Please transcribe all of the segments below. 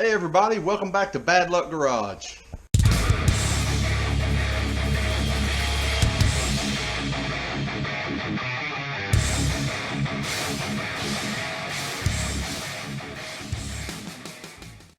Hey everybody, welcome back to Bad Luck Garage.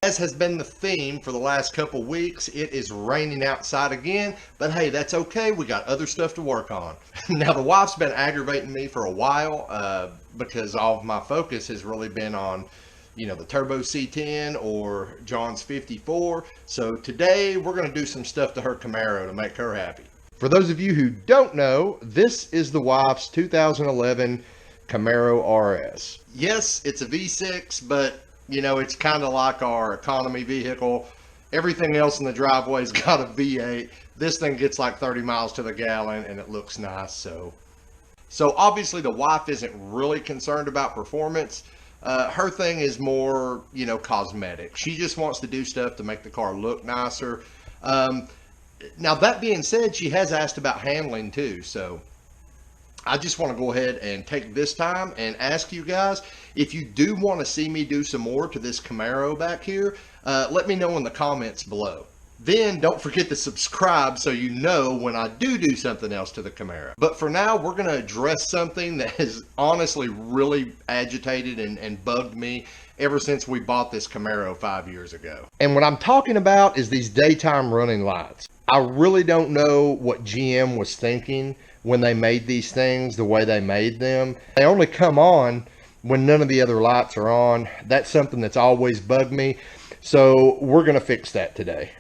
As has been the theme for the last couple weeks, it is raining outside again, but hey, that's okay. We got other stuff to work on. Now, the wife's been aggravating me for a while because all of my focus has really been on, the Turbo C10 or John's 54. So today we're going to do some stuff to her Camaro to make her happy. For those of you who don't know, this is the wife's 2011 Camaro RS. Yes, it's a V6, but it's kind of like our economy vehicle. Everything else in the driveway's got a V8. This thing gets like 30 miles to the gallon and it looks nice. So obviously the wife isn't really concerned about performance. Her thing is more, cosmetic. She just wants to do stuff to make the car look nicer. Now that being said, she has asked about handling too. So I just want to go ahead and take this time and ask you guys, if you do want to see me do some more to this Camaro back here, let me know in the comments below. Then don't forget to subscribe so you know when I do something else to the Camaro. But for now, we're going to address something that has honestly really agitated and bugged me ever since we bought this Camaro 5 years ago. And what I'm talking about is these daytime running lights. I really don't know what GM was thinking when they made these things the way they made them. They only come on when none of the other lights are on. That's something that's always bugged me. So we're going to fix that today.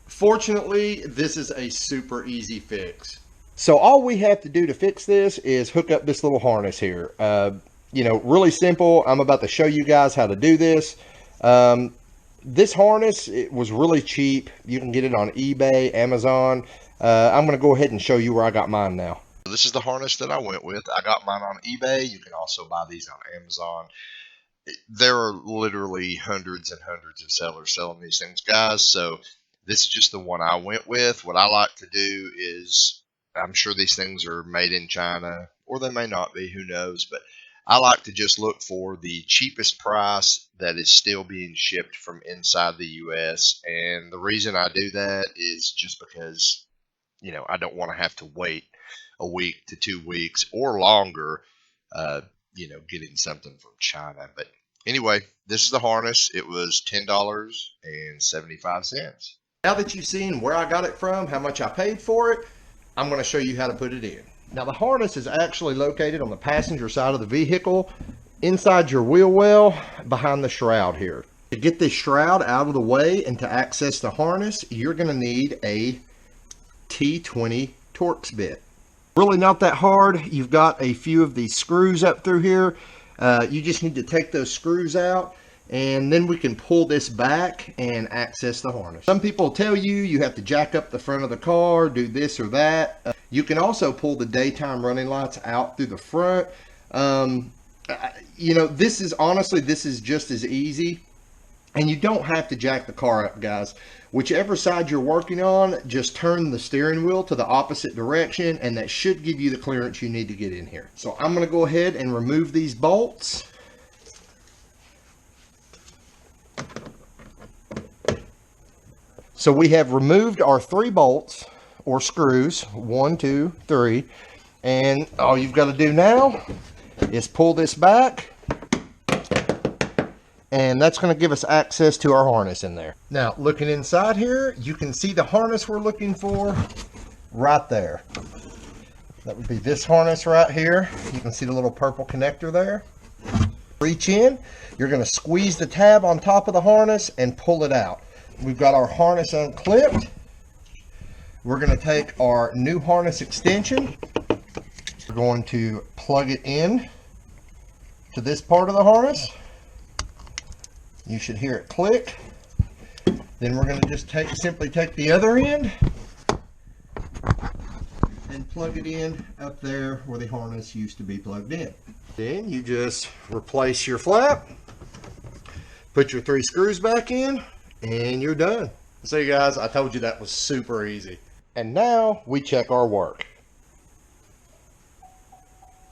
Fortunately, this is a super easy fix. So all we have to do to fix this is hook up this little harness here. Really simple. I'm about to show you guys how to do this. This harness, it was really cheap. You can get it on eBay, Amazon. I'm going to go ahead and show you where I got mine now. This is the harness that I went with. I got mine on eBay. You can also buy these on Amazon. There are literally hundreds and hundreds of sellers selling these things, guys. So this is just the one I went with. What I like to do is, I'm sure these things are made in China, or they may not be, who knows, but I like to just look for the cheapest price that is still being shipped from inside the US. And the reason I do that is just because, I don't want to have to wait a week to 2 weeks or longer, getting something from China. But anyway, this is the harness. It was $10.75. Now that you've seen where I got it from, how much I paid for it, I'm going to show you how to put it in. Now the harness is actually located on the passenger side of the vehicle, inside your wheel well, behind the shroud here. To get this shroud out of the way and to access the harness, you're going to need a T20 Torx bit. Really not that hard. You've got a few of these screws up through here. You just need to take those screws out, and then we can pull this back and access the harness. Some people tell you have to jack up the front of the car, do this or that. You can also pull the daytime running lights out through the front. This is just as easy. And you don't have to jack the car up, guys. Whichever side you're working on, just turn the steering wheel to the opposite direction, and that should give you the clearance you need to get in here. So I'm going to go ahead and remove these bolts. So we have removed our 3 bolts or screws, 1, 2, 3, and all you've got to do now is pull this back, and that's going to give us access to our harness in there. Now, looking inside here, you can see the harness we're looking for right there. That would be this harness right here. You can see the little purple connector there. Reach in, you're going to squeeze the tab on top of the harness and pull it out. We've got our harness unclipped. We're going to take our new harness extension. We're going to plug it in to this part of the harness. You should hear it click. Then we're going to just simply take the other end and plug it in up there where the harness used to be plugged in. Then you just replace your flap, put your 3 screws back in, and you're done. See guys, I told you that was super easy. And now we check our work.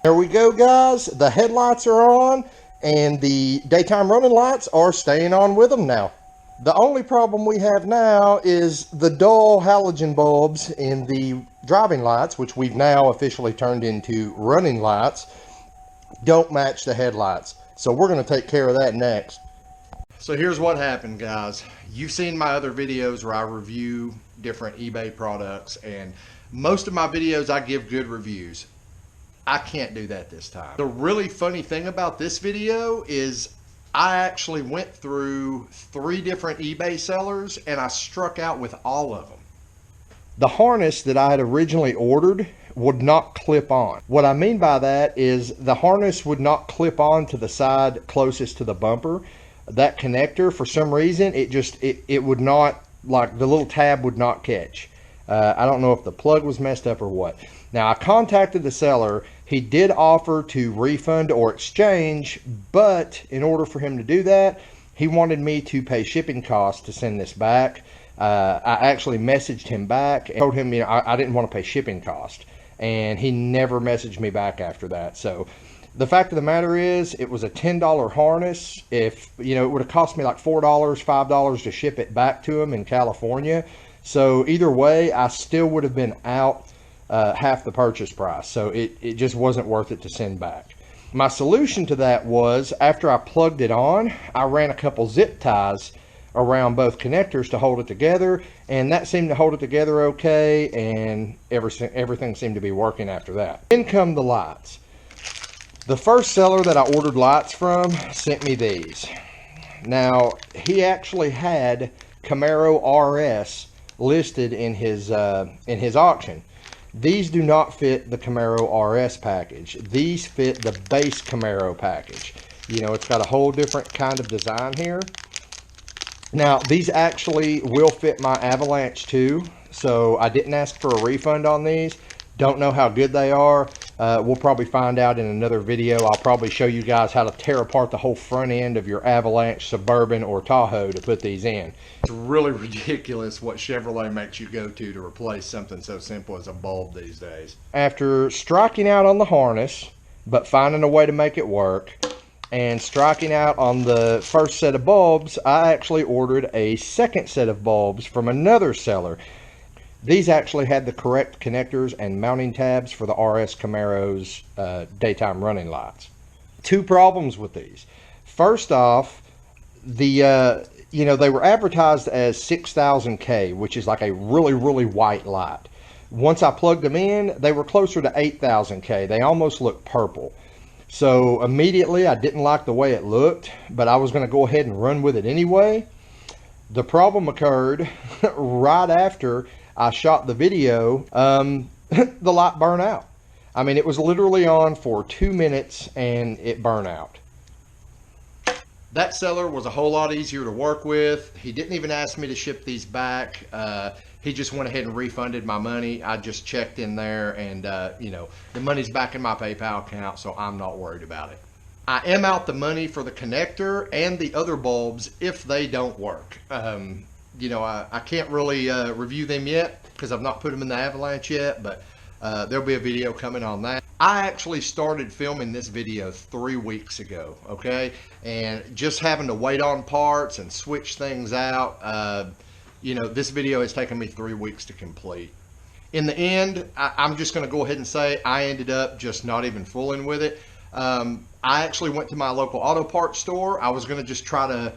There we go, guys. The headlights are on and the daytime running lights are staying on with them now. The only problem we have now is the dull halogen bulbs in the driving lights, which we've now officially turned into running lights, don't match the headlights. So we're going to take care of that next. So here's what happened, guys. You've seen my other videos where I review different eBay products, and most of my videos I give good reviews. I can't do that this time. The really funny thing about this video is I actually went through 3 different eBay sellers and I struck out with all of them. The harness that I had originally ordered would not clip on. What I mean by that is the harness would not clip on to the side closest to the bumper. That connector, for some reason, it would not, like the little tab would not catch. I don't know if the plug was messed up or what. Now, I contacted the seller. He did offer to refund or exchange, but in order for him to do that, he wanted me to pay shipping costs to send this back. I actually messaged him back and told him, you know, I didn't want to pay shipping cost, and he never messaged me back after that. So the fact of the matter is, it was a $10 harness. If, you know, it would have cost me like $4, $5 to ship it back to him in California. So either way, I still would have been out half the purchase price. So it just wasn't worth it to send back. My solution to that was, after I plugged it on, I ran a couple zip ties around both connectors to hold it together, and that seemed to hold it together okay, and everything seemed to be working after that. Then come the lights. The first seller that I ordered lights from sent me these. Now, he actually had Camaro RS listed in his auction. These do not fit the Camaro RS package. These fit the base Camaro package. You know, it's got a whole different kind of design here. Now, these actually will fit my Avalanche too, so I didn't ask for a refund on these. Don't know how good they are. We'll probably find out in another video. I'll probably show you guys how to tear apart the whole front end of your Avalanche, Suburban, or Tahoe to put these in. It's really ridiculous what Chevrolet makes you go to replace something so simple as a bulb these days. After striking out on the harness, but finding a way to make it work, and striking out on the first set of bulbs, I actually ordered a second set of bulbs from another seller. These actually had the correct connectors and mounting tabs for the RS Camaro's daytime running lights. 2 problems with these. First off, you know, they were advertised as 6000K, which is like a really, really white light. Once I plugged them in, they were closer to 8000K. They almost looked purple. So immediately I didn't like the way it looked, but I was going to go ahead and run with it anyway. The problem occurred right after I shot the video. The light burned out. I mean, it was literally on for 2 minutes and it burned out. That seller was a whole lot easier to work with. He didn't even ask me to ship these back. He just went ahead and refunded my money. I just checked in there and, you know, the money's back in my PayPal account, so I'm not worried about it. I am out the money for the connector and the other bulbs if they don't work. You know, I can't really review them yet because I've not put them in the Avalanche yet, but there'll be a video coming on that. I actually started filming this video 3 weeks ago, okay? And just having to wait on parts and switch things out, you know, this video has taken me 3 weeks to complete. In the end, I'm just going to go ahead and say I ended up just not even fooling with it. I actually went to my local auto parts store. I was going to just try to,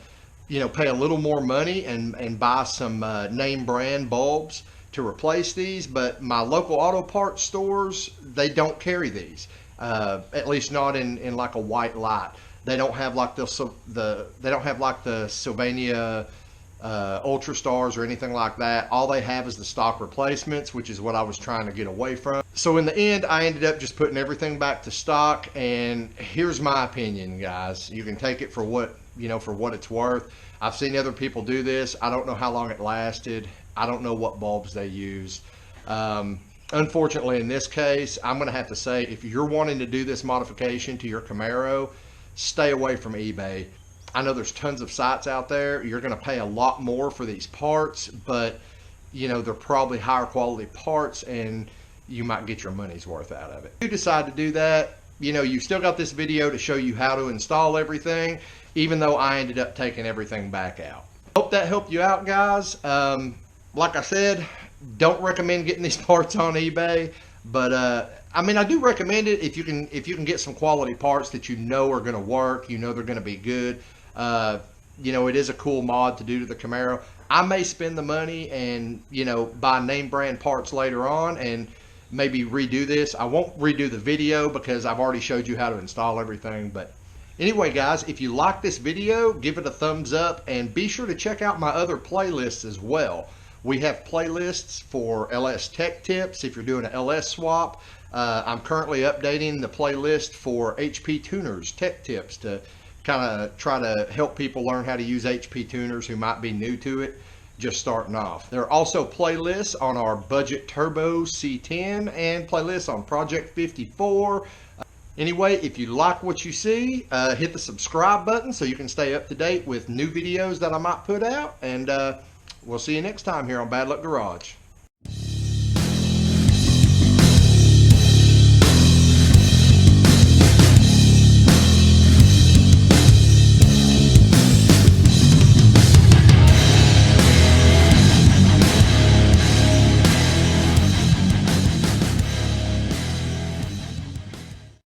you know, pay a little more money and buy some name brand bulbs to replace these, but my local auto parts stores, they don't carry these, at least not in like a white light. They don't have like they don't have like the Sylvania Ultra Stars or anything like that. All they have is the stock replacements, which is what I was trying to get away from. So in the end, I ended up just putting everything back to stock. And here's my opinion, guys. You can take it for what, you know, for what it's worth. I've seen other people do this. I don't know how long it lasted. I don't know what bulbs they used. Unfortunately, in this case, I'm going to have to say, if you're wanting to do this modification to your Camaro, stay away from eBay. I know there's tons of sites out there. You're going to pay a lot more for these parts, but you know, they're probably higher quality parts and you might get your money's worth out of it. If you decide to do that, you know, you still got this video to show you how to install everything, even though I ended up taking everything back out. Hope that helped you out, guys. Like I said, don't recommend getting these parts on eBay, but I mean, I do recommend it if you can get some quality parts that you know are going to work, you know they're going to be good. You know, it is a cool mod to do to the Camaro. I may spend the money and, you know, buy name brand parts later on and maybe redo this. I won't redo the video because I've already showed you how to install everything. But anyway, guys, if you like this video, give it a thumbs up and be sure to check out my other playlists as well. We have playlists for LS tech tips if you're doing an LS swap. I'm currently updating the playlist for HP tuners tech tips to kind of try to help people learn how to use HP tuners who might be new to it, just starting off. There are also playlists on our budget turbo C10 and playlists on Project 54. Anyway, if you like what you see, hit the subscribe button so you can stay up to date with new videos that I might put out, and we'll see you next time here on Bad Luck Garage.